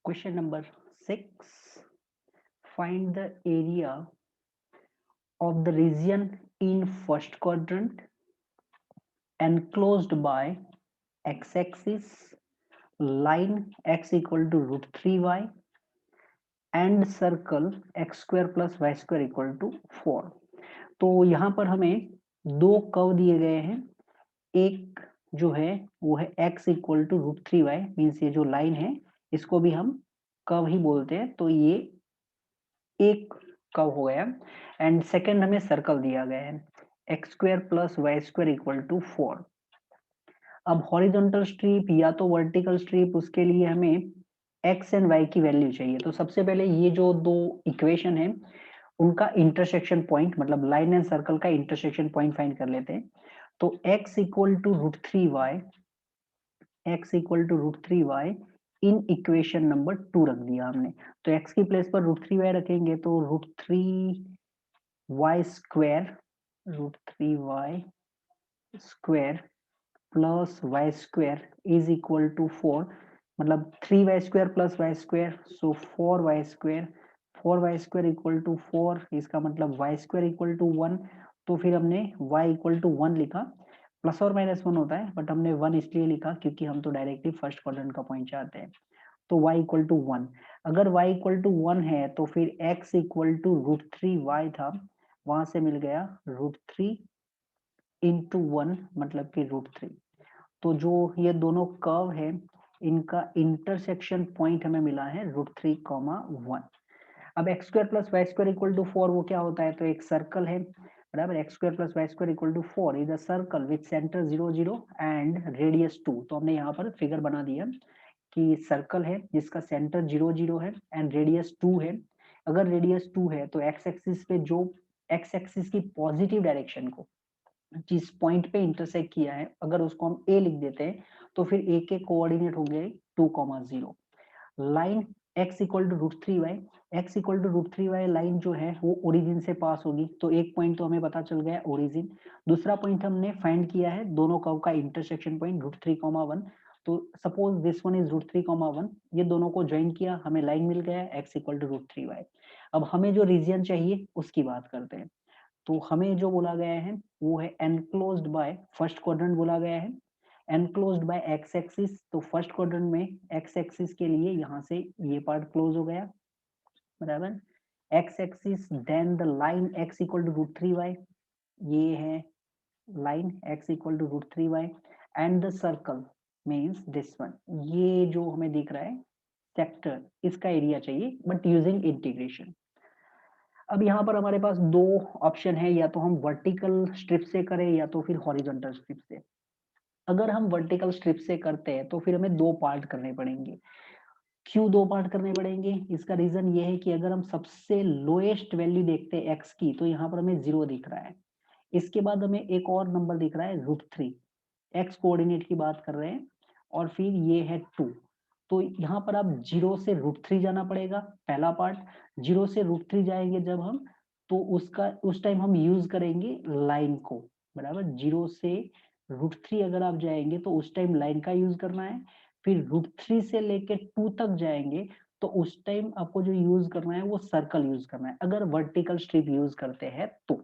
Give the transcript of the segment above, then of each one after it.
Question number 6. Find the area of the region in first quadrant enclosed by x-axis, line x equal to root 3y and circle x square plus y square equal to 4. तो यहाँ पर हमें दो curve दिए गए हैं। एक जो है वो है x equal to root 3y, means ये जो लाइन है इसको भी हम कर्व ही बोलते हैं, तो ये एक कर्व हो गया। एंड सेकंड हमें सर्कल दिया गया है x square plus y square equal to 4। अब हॉरिजॉन्टल स्ट्रिप या तो वर्टिकल स्ट्रिप, उसके लिए हमें एक्स एंड वाई की वैल्यू चाहिए। तो सबसे पहले ये जो दो इक्वेशन है उनका इंटरसेक्शन पॉइंट, मतलब लाइन एंड सर्कल का इंटरसेक्शन पॉइंट फाइंड कर लेते हैं। तो x equal to root 3y, x equal to root 3y in equation number 2 रख दिया हमने। तो x की प्लेस पर रूट 3y रखेंगे तो root 3y square, root 3y square plus y square is equal to 4, मतलब 3y square plus y square, so 4y square, 4y square equal to 4, इसका मतलब y स्क्वायर इक्वल टू 1। तो फिर हमने y equal to 1 लिखा, plus और minus 1 होता है बट हमने 1 इसलिए लिखा क्योंकि हम तो डायरेक्टली फर्स्ट क्वाड्रेंट का पॉइंट चाहते हैं। तो y इक्वल टू 1, अगर y इक्वल टू 1 है तो फिर x equal to root 3y था, वहां से मिल गया रूट 3 इंटू 1 मतलब कि रूट 3। तो जो ये दोनों कर्व है इनका इंटरसेक्शन पॉइंट हमें मिला है रूट 3,1। अब x square plus y square equal to 4 वो क्या होता है, तो एक सर्कल है बराबर। X square plus y square equal to 4 is a circle with centre 0 0 and radius 2। तो हमने यहाँ पर फिगर बना दिया कि सर्कल है जिसका सेंटर 0 0 है एंड रेडियस 2 है। अगर रेडियस 2 है तो एक्स एक्सिस पे जो एक्स एक्सिस की पॉजिटिव डायरेक्शन को जिस पॉइंट पे इंटरसेक्ट किया है, अगर उसको हम ए लिख देते हैं तो फिर ए के कोऑर्डिनेट होंगे 2,0। Line x equal to root 3y, x equal to root 3y line जो है वो ओरिजिन से पास होगी। तो एक पॉइंट तो हमें पता चल गया ओरिजिन। दूसरा पॉइंट हमने फाइंड किया है दोनों कर्व का इंटरसेक्शन पॉइंट रूट 3,1। तो suppose this one is root 3,1, ये दोनों को ज्वाइन किया, हमें लाइन मिल गया x equal to root 3y। अब हमें जो रीजन चाहिए उसकी बात करते हैं। तो हमें जो बोला गया है वो है एनक्लोज्ड बाय फर्स्ट क्वाड्रेंट बोला गया है, एनक्लोज्ड बाय एक्स एक्सिस। तो फर्स्ट क्वाड्रेंट में एक्स एक्सिस के लिए यहाँ से ये पार्ट क्लोज हो गया बराबर। X axis then the line x equal to root 3y, ये है line x equal to root 3y and the circle means this one, ये जो हमें दिख रहा है सेक्टर, इसका एरिया चाहिए बट यूजिंग इंटीग्रेशन। अब यहाँ पर हमारे पास दो ऑप्शन है, या तो हम वर्टिकल स्ट्रिप से करें या तो फिर हॉरिजॉन्टल स्ट्रिप से। अगर हम वर्टिकल स्ट्रिप से करते हैं तो फिर हमें दो पार्ट करने पड़ेंगे। क्यों दो पार्ट करने पड़ेंगे, इसका रीजन ये है कि अगर हम सबसे लोएस्ट वैल्यू देखते हैं एक्स की तो यहाँ पर हमें 0 दिख रहा है। इसके बाद हमें एक और नंबर दिख रहा है रूट 3, एक्स कोऑर्डिनेट की बात कर रहे हैं, और फिर ये है 2। तो यहाँ पर आप 0 से रूट 3 जाना पड़ेगा, पहला पार्ट। 0 से रूट 3 जाएंगे जब हम, तो उसका उस टाइम हम यूज करेंगे लाइन को बराबर। 0 से रूट 3 अगर आप जाएंगे तो उस टाइम लाइन का यूज करना है। फिर रूट 3 से लेके 2 तक जाएंगे तो उस टाइम आपको जो यूज करना है वो सर्कल यूज करना है, अगर वर्टिकल स्ट्रिप यूज करते हैं तो।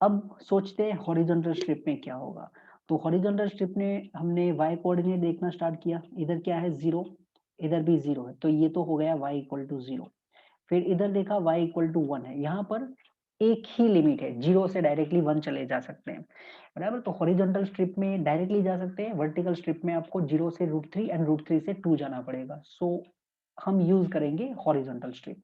अब सोचते हैं हॉरिजॉन्टल स्ट्रिप में क्या होगा। तो हॉरिजॉन्टल स्ट्रिप में हमने y कोऑर्डिनेट देखना स्टार्ट किया, इधर क्या है 0, इधर भी 0 है, तो ये तो हो गया y इक्वल टू 0। फिर इधर देखा y इक्वल टू 1 है, यहाँ पर एक ही लिमिट है, 0 से डायरेक्टली 1 चले जा सकते हैं बराबर। तो हॉरिजॉन्टल स्ट्रिप में डायरेक्टली जा सकते हैं, वर्टिकल स्ट्रिप में आपको 0 से रूट 3 एंड रूट 3 से 2 जाना पड़ेगा। सो हम यूज करेंगे हॉरिजॉन्टल स्ट्रिप।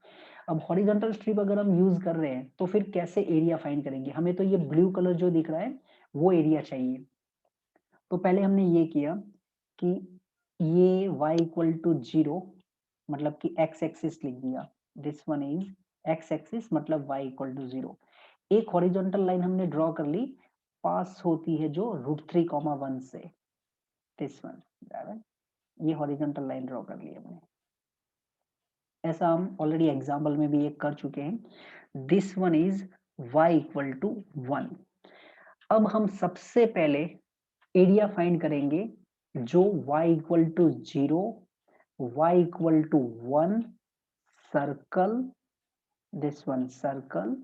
अब हॉरिजॉन्टल स्ट्रिप अगर हम यूज कर रहे हैं तो फिर कैसे एरिया फाइंड करेंगे, हमें तो ये ब्लू कलर जो दिख रहा है वो एरिया चाहिए। तो पहले हमने ये किया कि ये y इक्वल टू 0 मतलब कि x एक्सिस लिख दिया, this one is x axis मतलब y इक्वल टू 0। एक हॉरिजॉन्टल लाइन हमने ड्रॉ कर ली, पास होती है जो रूट 3,1 से, दिस वन बराबर। ये हॉरिजॉन्टल लाइन ड्रॉ कर ली हमने, ऐसा हम ऑलरेडी एग्जाम्पल में भी एक कर चुके हैं। This one is y equal to 1। अब हम सबसे पहले एरिया फाइंड करेंगे जो y equal to 0 y equal to 1 circle, this one circle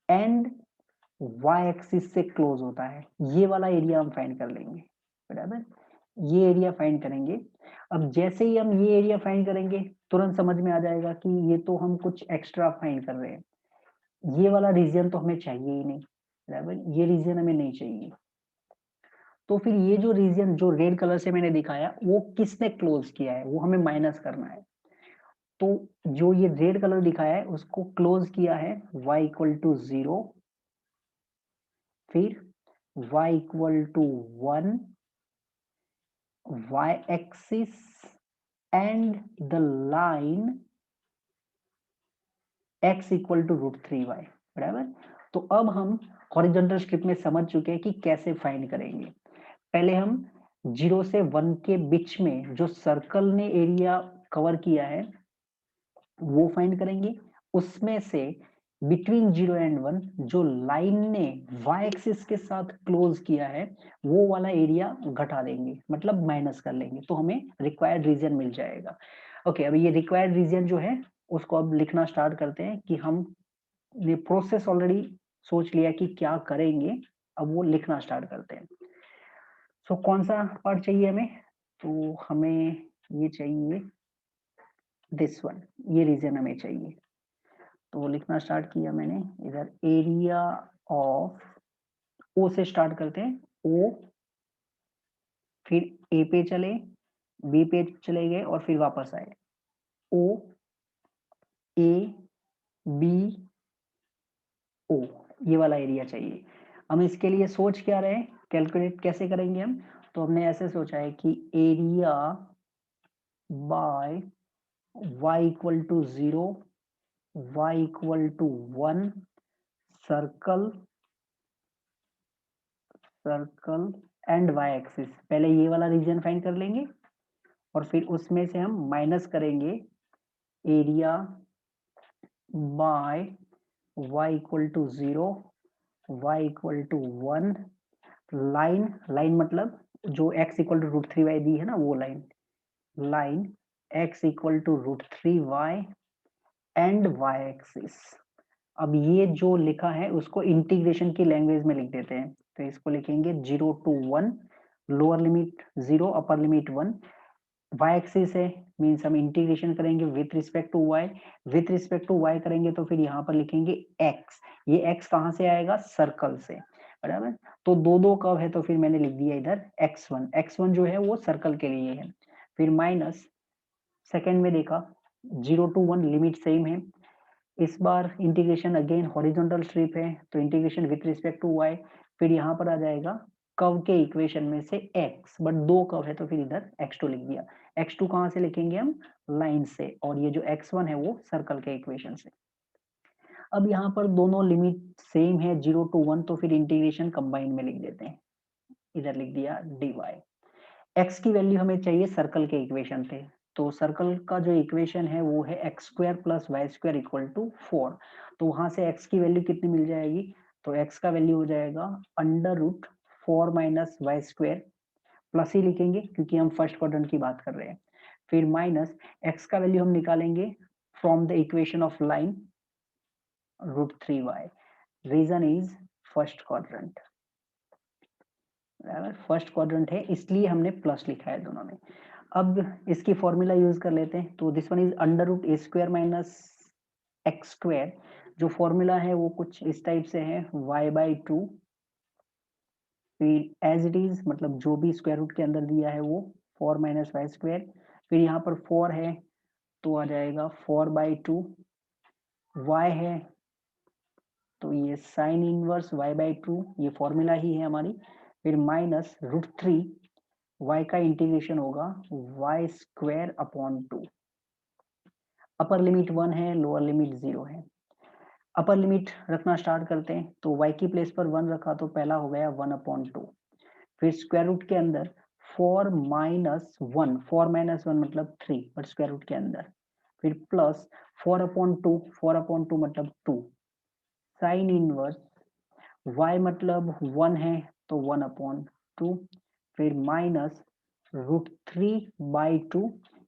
and y axis से क्लोज होता है, ये वाला एरिया हम फाइंड कर लेंगे, बराबर, ये एरिया फाइंड करेंगे। अब जैसे ही हम ये एरिया फाइंड करेंगे तुरंत समझ में आ जाएगा कि ये तो हम कुछ एक्स्ट्रा फाइंड कर रहे हैं, ये वाला रीजन तो हमें चाहिए ही नहीं, बराबर, ये रीजन हमें नहीं चाहिए। तो फिर ये जो रीजन जो रेड कलर से मैंने दिखाया वो किसने क्लोज किया है, वो हमें माइनस करना है। तो जो ये रेड कलर दिखाया है उसको क्लोज किया है y इक्वल टू 0, फिर y equal to 1, y axis and the line x equal to √3y, बराबर। तो अब हम हॉरिजॉन्टल स्ट्रिप में समझ चुके हैं कि कैसे फाइंड करेंगे। पहले हम 0 से 1 के बीच में जो सर्कल ने एरिया कवर किया है वो फाइंड करेंगे, उसमें से बिटवीन 0 एंड 1 जो लाइन ने y एक्सिस के साथ क्लोज किया है वो वाला एरिया घटा देंगे, मतलब माइनस कर लेंगे, तो हमें रिक्वायर्ड रीजन मिल जाएगा। ओके, अब ये रिक्वायर्ड रीजन जो है उसको अब लिखना स्टार्ट करते हैं कि हम ये प्रोसेस ऑलरेडी सोच लिया कि क्या करेंगे, अब वो लिखना स्टार्ट करते हैं। सो कौन सा पार्ट चाहिए हमें, तो हमें ये चाहिए दिस वन, ये रीजन हमें चाहिए। तो वो लिखना स्टार्ट किया मैंने इधर, एरिया ऑफ, ओ से स्टार्ट करते हैं, ओ, फिर ए पे चले, बी पे चले गए और फिर वापस आए, ओ, ए, बी, ओ, ये वाला एरिया चाहिए। हम इसके लिए सोच क्या रहे, कैलकुलेट कैसे करेंगे हम, तो हमने ऐसे सोचा है कि area by y equal to 0, y equal to 1 circle, circle and y axis, पहले ये वाला रीजन फाइंड कर लेंगे और फिर उसमें से हम माइनस करेंगे area by y equal to 0, y equal to 1, line, line मतलब जो x इक्वल टू √3y दी है ना वो line, line x equal to √3y and y axis. अब ये जो लिखा है उसको इंटीग्रेशन की लैंग्वेज में लिख देते हैं, तो इसको लिखेंगे 0 to 1, lower limit 0 upper limit 1, y axis है मींस हम इंटीग्रेशन करेंगे with respect to y, with respect to y करेंगे तो फिर यहाँ पर लिखेंगे x, ये x कहाँ से आएगा, सर्कल से, बराबर। तो दो दो कर्व है तो फिर मैंने लिख दिया इधर x1, x1 जो है वो सर्कल के लिए है, फिर माइनस सेकेंड में देखा 0 to 1 लिमिट सेम है, इस बार इंटीग्रेशन अगेन हॉरिजॉन्टल स्ट्रिप है तो integration with respect to y, फिर यहाँ पर आ जाएगा कर्व के इक्वेशन में से x, बट दो कर्व है तो फिर इधर x2 लिख दिया, x2 कहाँ से लिखेंगे हम, लाइन से, और ये जो x1 है वो सर्कल के इक्वेशन से। अब यहाँ पर दोनों लिमिट सेम है 0 to 1 तो फिर इंटीग्रेशन कंबाइन में लिख देते हैं, इधर लिख दिया dy, x की वैल्यू हमें चाहिए सर्कल के इक्वेशन से, तो सर्कल का जो इक्वेशन है वो है x² + y² = 4, तो वहां से x की वैल्यू कितनी मिल जाएगी, तो x का वैल्यू हो जाएगा √4 - y², प्लस ही लिखेंगे क्योंकि हम फर्स्ट क्वाड्रेंट की बात कर रहे हैं, फिर माइनस x का वैल्यू हम निकालेंगे from the equation of line √3y, region is first quadrant, first quadrant है इसलिए हमने प्लस लिखा है दोनों में। अब इसकी फॉर्मूला यूज कर लेते हैं, तो this one is √a² - x², जो फॉर्मूला है वो कुछ इस टाइप से है y/2, फिर एज इट इज मतलब जो भी स्क्वायर रूट के अंदर दिया है वो 4 - y², फिर यहाँ पर 4 है तो आ जाएगा 4/2, y है तो ये साइन इनवर्स y/2, ये फॉर्मूला ही है हमारी, फिर माइनस √3, y का इंटीग्रेशन होगा y²/2, अपर लिमिट 1 है लोअर लिमिट 0 है, अपर लिमिट रखना स्टार्ट करते हैं, तो y की प्लेस पर 1 रखा तो पहला हो गया 1/2, फिर स्क्वायर रूट के अंदर 4 - 1, 4 - 1 मतलब 3 बट स्क्वायर रूट के अंदर, फिर प्लस 4/2, 4/2 मतलब 2, साइन इनवर्स y मतलब 1 है तो 1/2, फिर माइनस √3/2,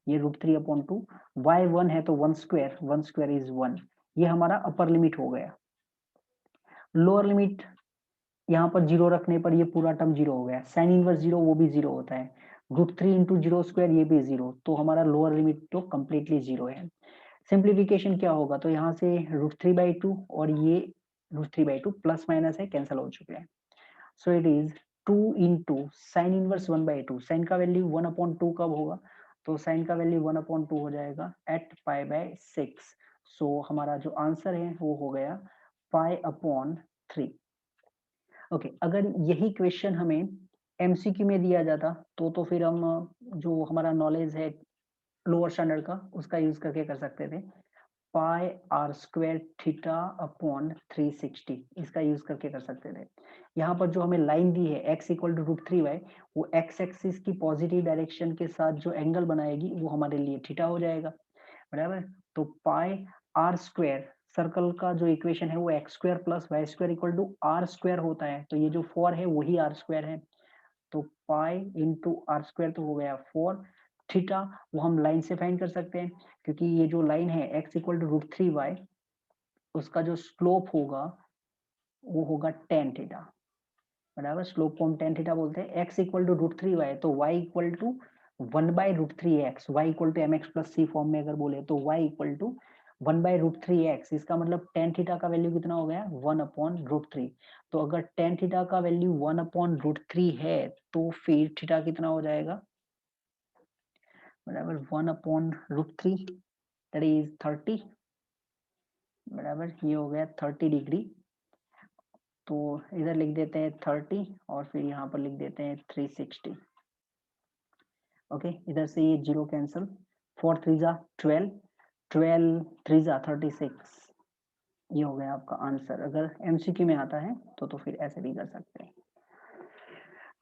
ये √3/2, y1 है तो 1 स्क्वायर इज 1, ये हमारा अपर लिमिट हो गया। लोअर लिमिट यहाँ पर 0 रखने पर ये पूरा टर्म 0 हो गया, साइन इनवर्स 0 वो भी 0 होता है, √3 इंटू 0 स्क्वायर ये भी 0, तो हमारा लोअर लिमिट तो कंप्लीटली 0 है। सिंप्लीफिकेशन क्या होगा, तो यहाँ से √3/2 और ये √3/2 प्लस माइनस है, कैंसिल हो चुके हैं। So it is 2 into sine inverse 1/2, sine का वैल्यू 1/2 कब होगा, तो साइन का वैल्यू 1/2 हो जाएगा एट π/6। सो हमारा जो आंसर है वो हो गया π/3। ओके, अगर यही क्वेश्चन हमें एमसीक्यू में दिया जाता तो फिर हम जो हमारा नॉलेज है लोअर स्टैंडर्ड का उसका यूज करके कर सकते थे, πr² θ/360, इसका यूज करके कर सकते थे। यहाँ पर जो हमें लाइन दी है x = √3y, वो x एक्सिस की पॉजिटिव डायरेक्शन के साथ जो एंगल बनाएगी वो हमारे लिए थीटा हो जाएगा, बराबर। तो πr², सर्कल का जो इक्वेशन है वो x² + y² = r² होता है, तो ये जो 4 है वही r² है, तो पाई इंटू r² तो हो गया 4। थीटा वो हम लाइन से फाइंड कर सकते हैं, क्योंकि ये जो लाइन है x = √3y, उसका जो स्लोप होगा वो होगा tan थीटा, बराबर। स्लोप को हम tan थीटा बोलते हैं। x = √3y, तो y = 1/√3x, y = mx + c form में अगर बोले तो y = 1/√3x, इसका मतलब tan थीटा का वैल्यू कितना हो गया 1/√3। तो अगर tan थीटा का वैल्यू 1/√3 है तो फिर थीटा कितना हो जाएगा, बराबर 1/√3, दैट इज 30, बराबर। ये हो गया 30 डिग्री, तो इधर लिख देते हैं 30 और फिर यहाँ पर लिख देते हैं 360। ओके, इधर से ये 0 कैंसिल, 4 3 जा 12, 12 3 जा 36, ये हो गया आपका आंसर। अगर एमसीक्यू में आता है तो फिर ऐसे भी कर सकते हैं।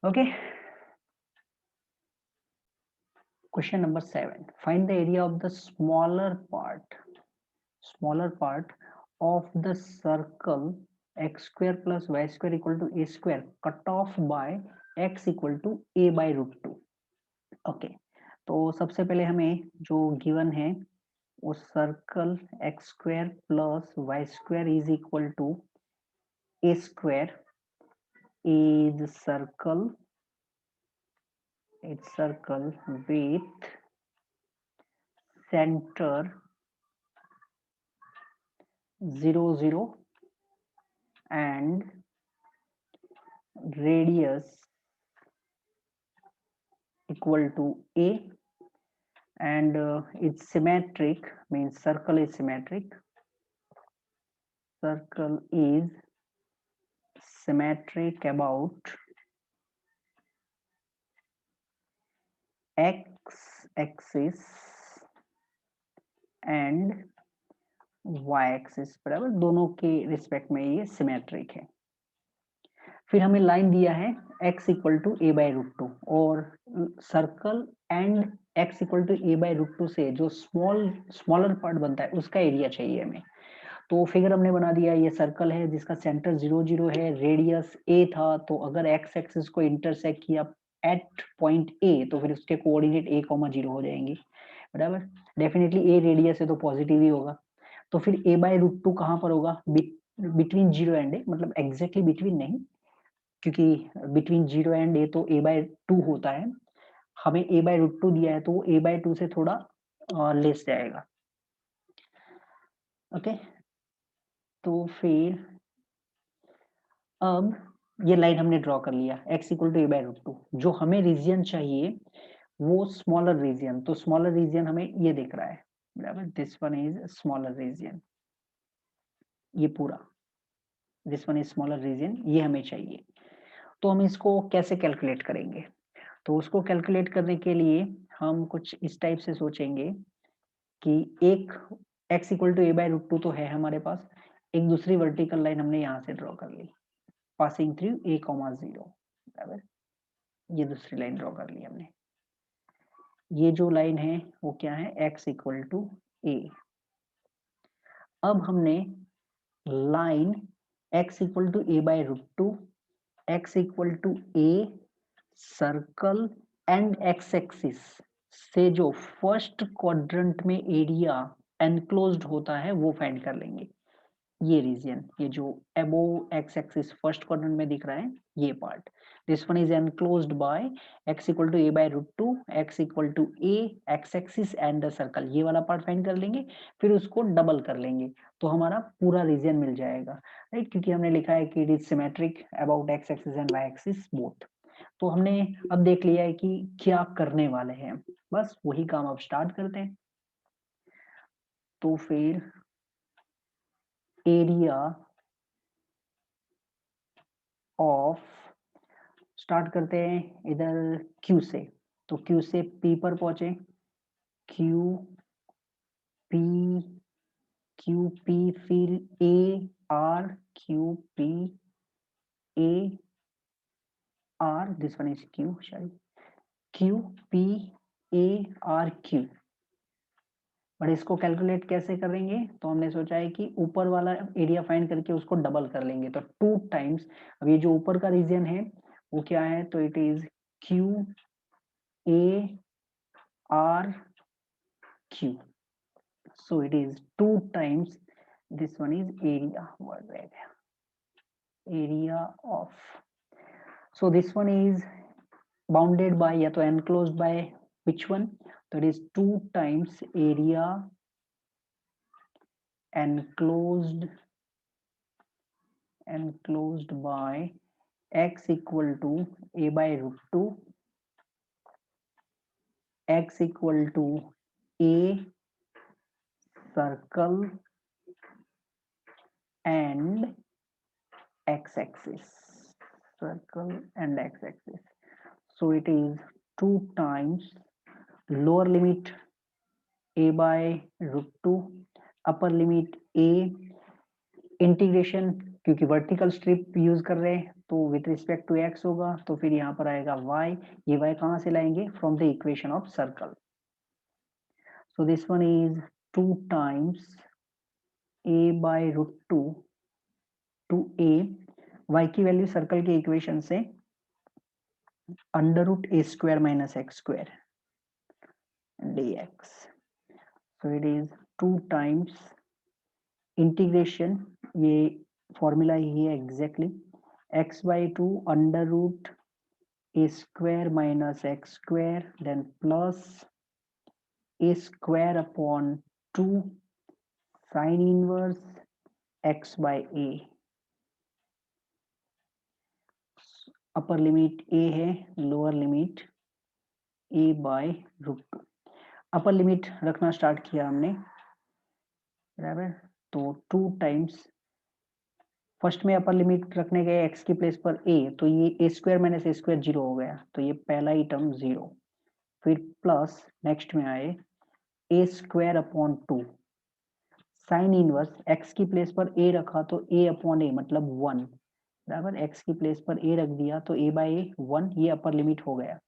Okay, question number 7, find the area of the smaller part of the circle x² + y² = a² cut off by x = a/√2। Okay, तो सबसे पहले हमें जो गिवन है वो circle x² + y² = a² is circle with center 0 0 and radius equal to a, and it's symmetric, means circle is symmetric about x axis and y axis, बराबर, दोनों के रिस्पेक्ट में ये सिमेट्रिक है। फिर हमें लाइन दिया है x = a/√2 और सर्कल एंड x = a/√2 से जो स्मॉलर पार्ट बनता है उसका एरिया चाहिए हमें। तो फिगर हमने बना दिया, ये सर्कल है जिसका सेंटर 0 0 है, रेडियस a था, तो अगर x एक्सिस को इंटरसेक्ट किया एट पॉइंट a तो फिर उसके कोऑर्डिनेट a, 0 हो जाएंगे, बराबर। डेफिनेटली a रेडियस है तो पॉजिटिव ही होगा, तो फिर a/√2 कहाँ पर होगा, बिटवीन 0 एंड a, मतलब एग्जैक्टली बिटवीन नहीं, क्योंकि बिटवीन 0 एंड a तो a/2 होता है, हमें a/√2 दिया है तो वो a/2 से थोड़ा लेस जाएगा। ओके, तो फिर अब ये लाइन हमने ड्रॉ कर लिया x = a/√2, जो हमें रीजन चाहिए वो स्मॉलर रीजन, तो स्मॉलर रीजन हमें ये दिख रहा है, बराबर। This one is smaller region, ये पूरा this one is smaller region, ये हमें चाहिए। तो हम इसको कैसे कैलकुलेट करेंगे, तो उसको कैलकुलेट करने के लिए हम कुछ इस टाइप से सोचेंगे कि एक x = a/√2 तो है हमारे पास, एक दूसरी वर्टिकल लाइन हमने यहाँ से ड्रॉ कर ली पासिंग थ्रू a, 0, बराबर। ये दूसरी लाइन ड्रॉ कर ली हमने, ये जो लाइन है वो क्या है, x = a। अब हमने line x = a/√2, x = a, circle and x axis, से जो फर्स्ट क्वाड्रेंट में एरिया एनक्लोज्ड होता है वो फाइंड कर लेंगे। ये रीजन, ये जो above x axis first quadrant में दिख रहा है ये part, this one is enclosed by x equal to a by root two, x equal to a x axis and the circle, ये वाला पार्ट फाइंड कर लेंगे, फिर उसको डबल कर लेंगे तो हमारा पूरा रीजन मिल जाएगा, राइट, क्योंकि हमने लिखा है कि it is symmetric about x axis and y axis both. तो हमने अब देख लिया है कि क्या करने वाले हैं, बस वही काम अब स्टार्ट करते हैं। तो फिर एरिया ऑफ, स्टार्ट करते हैं इधर Q से, तो Q से P पर पहुंचे, Q P Q P फिर A R Q P A R, this one is Q, शायद Q P A R Q। But इसको कैलकुलेट कैसे करेंगे, तो हमने सोचा है कि ऊपर वाला एरिया फाइंड करके उसको डबल कर लेंगे, तो 2 टाइम्स, अब ये जो ऊपर का रीजन है वो क्या है, तो it is Q A R Q, so it is 2 times, this one is area, what area of, so this one is bounded by या तो enclosed by which one, that is 2 times area enclosed by x equal to a by root 2, x equal to a circle and x axis, circle and x axis, so it is 2 times lower limit a by root 2, upper limit a, integration क्योंकि vertical strip use कर रहे हैं तो with respect to x होगा, तो फिर यहाँ पर आएगा y, ये y कहाँ से लाएंगे, from the equation of circle, so this one is 2 times a by root 2 to a, y की वैल्यू सर्कल के इक्वेशन से under root a square minus x square dx, so it is 2 times integration, ये formula ही है exactly, x by 2 under root a square minus x square then plus a square upon 2 sin inverse x by a, upper limit a है, lower limit a by root 2, upper limit रखना start किया हमने, बराबर, तो 2 times, first में upper limit रखने गए x की प्लेस पर a, तो ये a square minus a square 0 हो गया, तो ये पहला ही टर्म 0, फिर प्लस नेक्स्ट में आए a square upon 2 sine inverse, x की प्लेस पर a रखा तो a अपॉन a मतलब 1, बराबर, x की प्लेस पर a रख दिया तो a बाई ए 1, ये अपर लिमिट हो गया,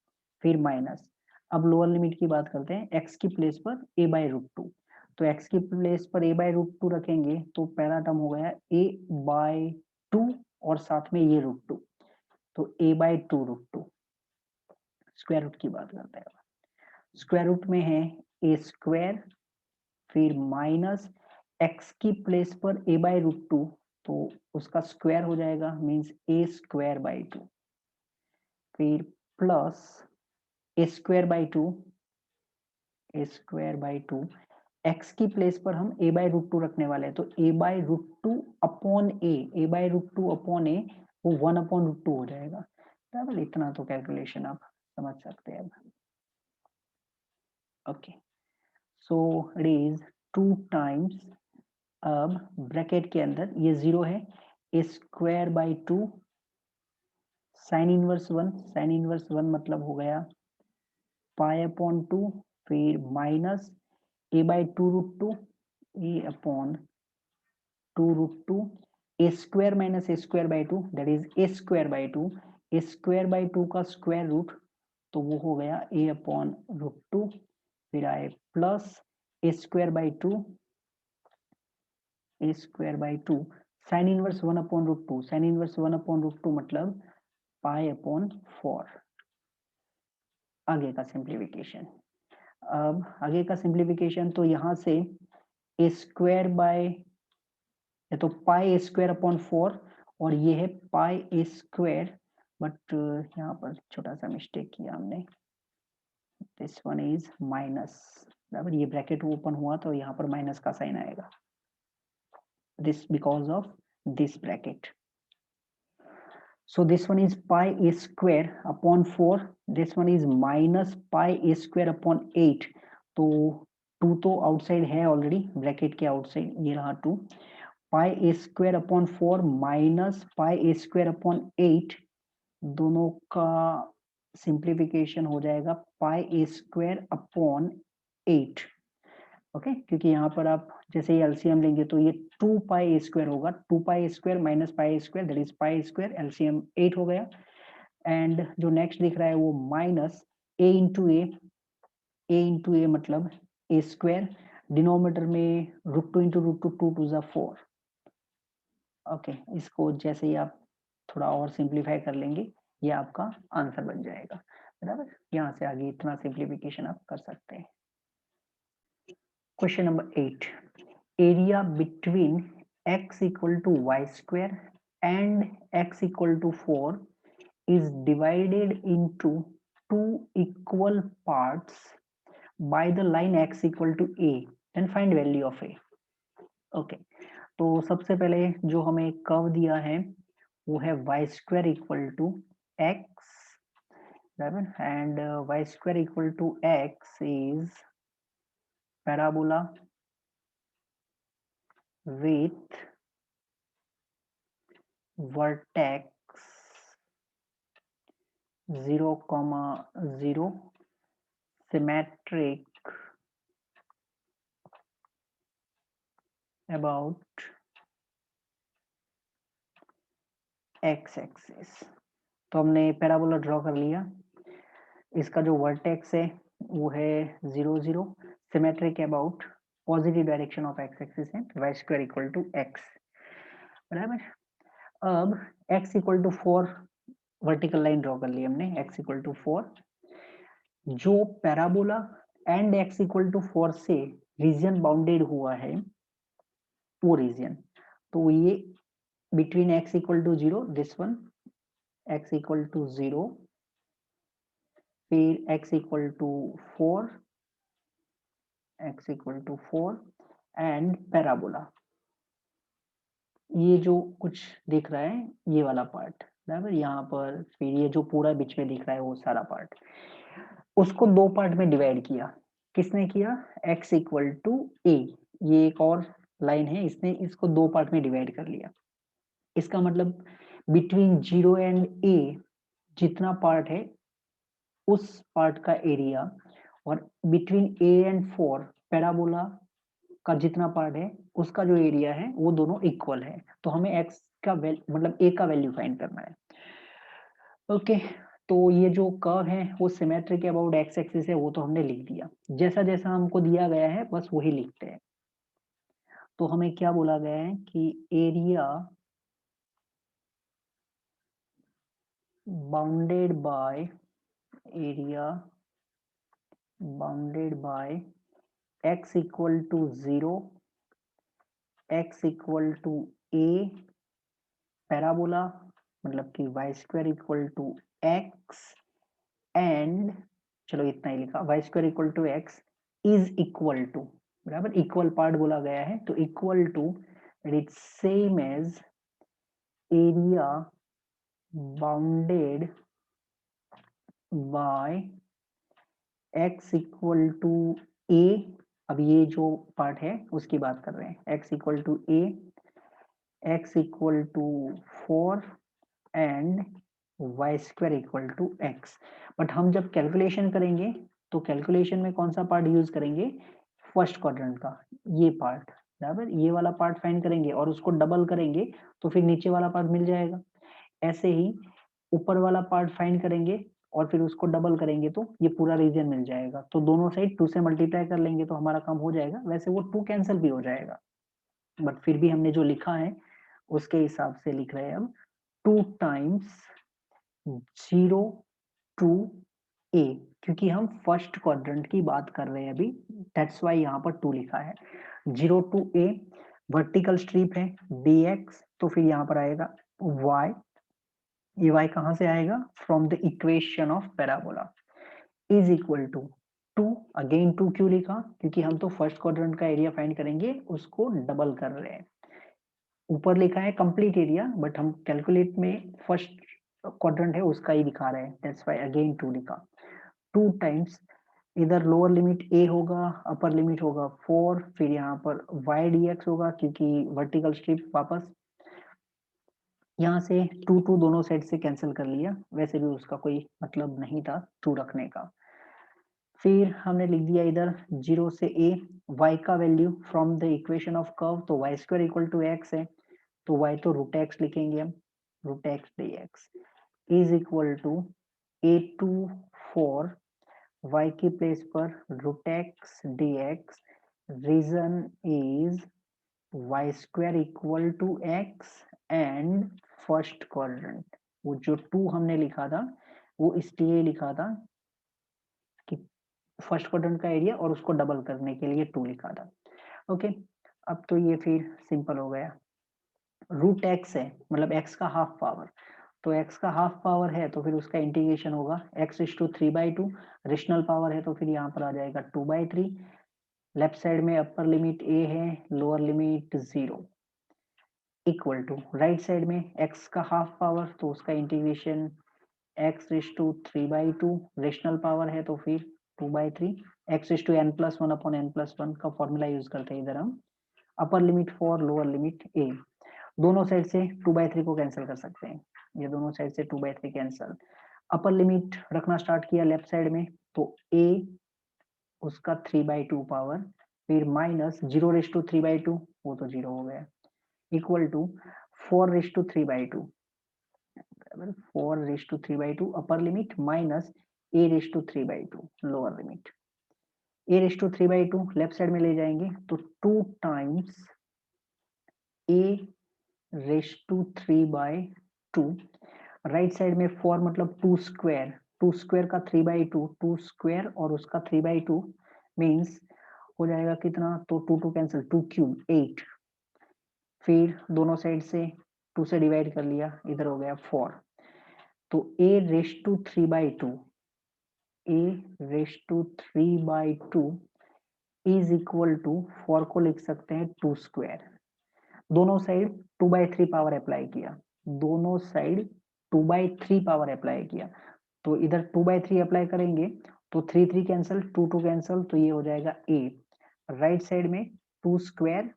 फिर माइनस, अब लोअर लिमिट की बात करते हैं, x की प्लेस पर a बाई रूट 2, तो x की प्लेस पर a बाई रूट 2 रखेंगे तो पहला टर्म हो गया a बाई 2 और साथ में ये रूट 2, तो a by 2 root 2, square root की बात करते हैं, स्क्वायर रूट में है a स्क्वायर, फिर माइनस x की प्लेस पर a बाई रूट 2, तो उसका स्क्वायर हो जाएगा, मीन्स a स्क्वायर बाई 2, फिर plus a square by 2, a square by 2, x की प्लेस पर हम a बाई रूट 2 रखने वाले हैं, तो a by root 2 upon a by root 2 upon a, वो 1 अपॉन रूट 2 हो जाएगा, बराबर, इतना तो कैलकुलेशन आप समझ सकते हैं। Okay, so it is 2 times, अब ब्रैकेट के अंदर ये 0 है, a square by 2 sine inverse 1, sine inverse 1 मतलब हो गया पाई अपॉन 2, फिर minus a by 2 root 2, a upon 2 root 2, a square minus a square by 2 that is a square by 2, a square by 2 का square root, तो वो हो गया ए upon root 2, फिर आए plus a square by 2, a square by 2 sine inverse 1 upon root 2, sine inverse 1 upon root 2 मतलब pi upon 4, आगे का सिंप्लीफिकेशन, अब आगे का सिंप्लीफिकेशन, तो यहाँ से ए स्क्वायर बाय, ये तो पाई स्क्वायर अपॉन 4 और ये है पाई स्क्वायर, बट यहाँ पर छोटा सा मिस्टेक किया हमने, दिस वन इज माइनस, बराबर, ये ब्रैकेट ओपन हुआ तो यहाँ पर माइनस का साइन आएगा, this because of this bracket. So this one is pi a square upon 4, this one is minus pi a square upon 8. तो 2 तो आउटसाइड है ऑलरेडी, ब्रैकेट के आउटसाइड, ये रहा 2, पाई ए स्क्वायर अपॉन 4 माइनस पाई ए square upon 8, दोनों का simplification हो जाएगा पाई ए स्क्वायर अपॉन 8, ओके, क्योंकि यहाँ पर आप जैसे ही एलसीएम लेंगे तो ये 2 पाई स्क्वायर होगा, 2 pi square minus pi square, that is pi square, LCM 8 हो गया, एंड जो नेक्स्ट दिख रहा है वो माइनस ए इंटू ए मतलब ए स्क्वायर, डिनोमिनेटर में √2 इंटू √2, 2 टू ज़ा 4, ओके, इसको जैसे ही आप थोड़ा और सिंप्लीफाई कर लेंगे ये आपका आंसर बन जाएगा, बराबर, यहाँ से आगे इतना सिंप्लीफिकेशन आप कर सकते हैं। Question number 8. Area between x equal to y square and x equal to 4 is divided into two equal parts by the line x equal to a. Then find value of a. Okay. तो सबसे पहले जो हमें curve दिया है वो है y square equal to x, and y square equal to x is parabola with vertex 0,0, symmetric about x axis। तो हमने पैराबोला ड्रॉ कर लिया, इसका जो वर्टेक्स है वो है 0, 0, symmetric about positive direction of x axis है, y square equal to x, बराबर। अब x equal to 4 vertical line draw कर ली हमने, x इक्वल टू 4, जो parabola and x equal to 4 से रीजन बाउंडेड हुआ है वो रीजन, तो ये between x equal to 0, this one x equal to 0, फिर x equal to 4, x equal to 4 and parabola, ये जो कुछ दिख रहा है ये वाला पार्ट, बराबर, यहाँ पर फिर ये जो पूरा बीच में दिख रहा है वो सारा पार्ट, उसको दो पार्ट में डिवाइड किया, किसने किया, x इक्वल टू a, ये एक और लाइन है, इसने इसको दो पार्ट में डिवाइड कर लिया, इसका मतलब बिटवीन 0 एंड a जितना पार्ट है उस पार्ट का एरिया, और बिटवीन a एंड 4 पैराबोला का जितना पार्ट है उसका जो एरिया है वो दोनों इक्वल है, तो हमें x का मतलब a का वैल्यू फाइंड करना है, ओके। तो ये जो कर्व है वो सिमेट्रिक अबाउट x एक्सिस है, वो तो हमने लिख दिया, जैसा जैसा हमको दिया गया है बस वही लिखते हैं। तो हमें क्या बोला गया है कि area bounded by x equal to 0, x equal to a, parabola मतलब कि y square equal to x, and चलो इतना ही लिखा, y square equal to x is equal to, बराबर, इक्वल पार्ट बोला गया है तो equal to it same as area bounded by x equal to a, अब ये जो पार्ट है उसकी बात कर रहे हैं, x equal to a, x equal to 4 and y square equal to x, but हम जब कैलकुलेशन करेंगे तो कैलकुलेशन में कौन सा पार्ट यूज करेंगे, फर्स्ट क्वाड्रेंट का ये पार्ट, बराबर, ये वाला पार्ट फाइंड करेंगे और उसको डबल करेंगे तो फिर नीचे वाला पार्ट मिल जाएगा, ऐसे ही ऊपर वाला पार्ट फाइंड करेंगे और फिर उसको डबल करेंगे तो ये पूरा रीजन मिल जाएगा, तो दोनों साइड 2 से मल्टीप्लाई कर लेंगे तो हमारा काम हो जाएगा, वैसे वो 2 कैंसिल भी हो जाएगा, बट फिर भी हमने जो लिखा है उसके हिसाब से लिख रहे हैं हम, 2 टाइम्स 0 to ए, क्योंकि हम फर्स्ट क्वाड्रेंट की बात कर रहे हैं अभी, दैट्स वाई यहाँ पर 2 लिखा है। 0 to a वर्टिकल स्ट्रिप है dx, तो फिर यहाँ पर आएगा y, ये y कहाँ से आएगा? From the equation of parabola is equal to 2, again 2 क्यों लिखा? क्योंकि हम तो फर्स्ट क्वाड्रेंट का एरिया फाइंड करेंगे, उसको डबल कर रहे हैं। ऊपर लिखा है कंप्लीट एरिया, बट हम कैलकुलेट में फर्स्ट क्वाड्रेंट है उसका ही दिखा रहे हैं, दैट्स व्हाई अगेन 2 लिखा। 2 टाइम्स इधर लोअर लिमिट a होगा, अपर लिमिट होगा 4, फिर यहाँ पर y dx होगा क्योंकि वर्टिकल स्ट्रिप वापस यहाँ से 2 दोनों साइड से कैंसिल कर लिया, वैसे भी उसका कोई मतलब नहीं था 2 रखने का। फिर हमने लिख दिया इधर 0 से a, y का value from the equation of curve, तो y square equal to x है, तो y तो रूट एक्स लिखेंगे हम, root x d x is equal to a2 4 y की प्लेस पर root x d x, region is y square equal to x and first quadrant. वो जो 2 हमने लिखा था वो इसलिए लिखा था कि फर्स्ट क्वाड्रेंट का एरिया और उसको डबल करने के लिए 2 लिखा था। ओके, अब तो ये फिर सिंपल हो गया। रूट एक्स है मतलब एक्स का हाफ पावर, तो x का हाफ पावर है तो फिर उसका इंटीग्रेशन होगा x is to 3/2, rational power है तो फिर यहाँ पर आ जाएगा 2/3, लेफ्ट साइड में अपर लिमिट a है, lower limit 0, equal to right side में x का हाफ पावर तो उसका integration x is to 3/2, rational power है तो फिर 2/3, x इज टू n+1/n+1 का फॉर्मूला यूज करते हैं इधर हम, upper limit 4 lower limit a, दोनों साइड से 2/3 को कैंसिल कर सकते हैं, ये दोनों साइड से 2/3 कैंसिल। अपर लिमिट रखना स्टार्ट किया लेफ्ट साइड में, तो a उसका 3/2 पावर, फिर माइनस 0/3/2 वो तो 0 हो गया, equal to 4/3/2, 4/3/2 upper limit minus a/3/2 lower limit, a/3/2 left side में ले जाएंगे तो 2 टाइम्स a/3/2, राइट साइड में 4 मतलब 2 स्क्वायर, 2 स्क्वायर का 3/2, 2 स्क्वायर और उसका 3/2 मीन्स हो जाएगा कितना, तो 2 कैंसिल, 2 क्यूब 8, फिर दोनों साइड से 2 से डिवाइड कर लिया, इधर हो गया 4, तो a/3/2 इज इक्वल टू 4 को लिख सकते हैं 2 स्क्वायर, दोनों साइड 2/3 पावर अप्लाई किया, दोनों साइड 2/3 पावर अप्लाई किया, तो इधर 2/3 अप्लाई करेंगे तो 3 कैंसिल, 2 कैंसिल, तो ये हो जाएगा a, राइट साइड में 2 स्क्वायर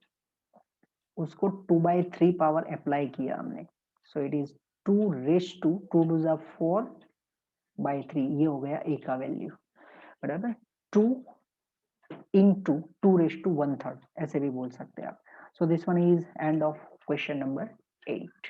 उसको 2/3 पावर अप्लाई किया हमने, so it is 2 to the 4/3, ये हो गया a का वैल्यू, बराबर 2 into 2 1/3 ऐसे भी बोल सकते हैं आप। सो this one is end of question number 8।